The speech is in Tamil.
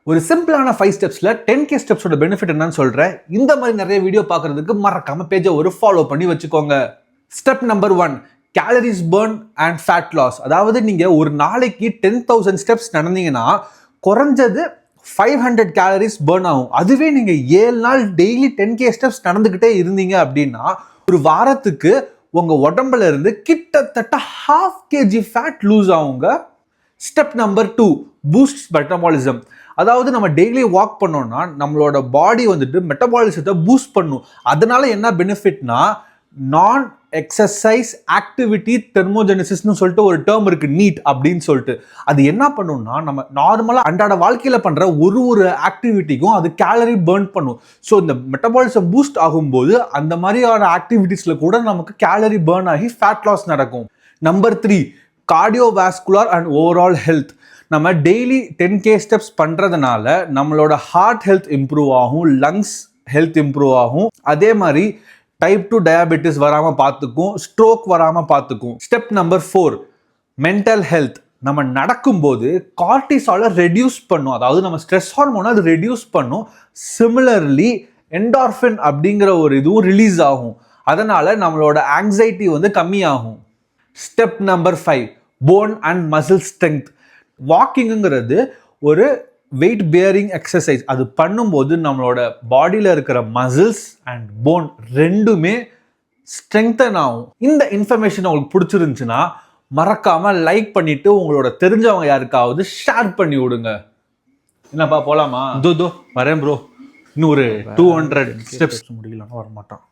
ஒரு சிம்பிளான 5 ஸ்டெப்ஸ்ல 10K ஸ்டெப்ஸோட பெனிஃபிட் என்னன்னு சொல்றேன். இந்த மாதிரி நிறைய வீடியோ பார்க்கறதுக்கு மறக்காம பேஜை ஒரு ஃபாலோ பண்ணி வச்சுக்கோங்க. Step number 1, calories burn and fat loss. அதாவது நீங்க ஒரு நாளைக்கு 10,000 ஸ்டெப்ஸ் நடந்தீங்கன்னா குறைஞ்சது 500 கேலரிஸ் பர்ன் ஆகும். அதுவே நீங்க 7 நாள் டெய்லி 10K ஸ்டெப்ஸ் நடந்துகிட்டே இருந்தீங்க அப்படின்னா ஒரு வாரத்துக்கு உங்க உடம்புல இருந்து கிட்டத்தட்ட 1/2 kg ஃபேட் லூஸ் ஆகுங்க. Step number 2, boost metabolism. அதாவது நம்ம டெய்லி வாக் பண்ணோம்னா நம்மளோட பாடி வந்துட்டு மெட்டபாலிசத்தை பூஸ்ட் பண்ணும். அதனால என்ன பெனிஃபிட்னா நான் எக்ஸசைஸ் ஆக்டிவிட்டி தெர்மோஜெனிசிஸ்னு சொல்லிட்டு ஒரு டேர்ம் இருக்கு, நீட் அப்படின்னு சொல்லிட்டு. அது என்ன பண்ணும்னா நம்ம நார்மலாக அன்றாட வாழ்க்கையில பண்ற ஒரு ஆக்டிவிட்டிக்கும் அது கேலரி பர்ன் பண்ணும். ஸோ இந்த மெட்டபாலிசம் பூஸ்ட் ஆகும்போது அந்த மாதிரியான ஆக்டிவிட்டிஸ்ல கூட நமக்கு கேலரி பர்ன் ஆகி ஃபேட் லாஸ் நடக்கும். Number 3, cardiovascular and overall health. நம்ம டெய்லி 10K ஸ்டெப்ஸ் பண்றதுனால நம்மளோட ஹார்ட் ஹெல்த் இம்ப்ரூவ் ஆகும், லங்ஸ் ஹெல்த் இம்ப்ரூவ் ஆகும். அதே மாதிரி டைப் 2 டயபெட்டிஸ் வராம பார்த்துக்கும், ஸ்ட்ரோக் வராம பார்த்துக்கும். Step number 4, mental health. நம்ம நடக்கும்போது கார்டிசாலை ரெடியூஸ் பண்ணும், அதாவது நம்ம ஸ்ட்ரெஸ் ஹார்மோனை அது ரெடியூஸ் பண்ணும். சிமிலர்லி என்டார்ஃபின் அப்படிங்கிற ஒரு இதுவும் ரிலீஸ் ஆகும். அதனால நம்மளோட ஆங்ஸைட்டி வந்து கம்மியாகும். Step number 5, bone and muscle strength. வாக்கிங்கிறது ஒரு வெயிட் பியரிங் எக்ஸசைஸ். அது பண்ணும்போது நம்மளோட பாடியில் இருக்கிற மசில்ஸ் அண்ட் போன் ரெண்டுமே ஸ்ட்ரெங்தன் ஆகும். இந்த இன்ஃபர்மேஷன் உங்களுக்கு பிடிச்சிருந்துச்சுன்னா மறக்காம லைக் பண்ணிட்டு உங்களோட தெரிஞ்சவங்க யாருக்காவது ஷேர் பண்ணி விடுங்க. என்னப்பா போலாமா? தோ வரேன் ப்ரோ. இன்னும் ஒரு 200 ஸ்டெப்ஸ் முடியலன்னா வரமாட்டான்.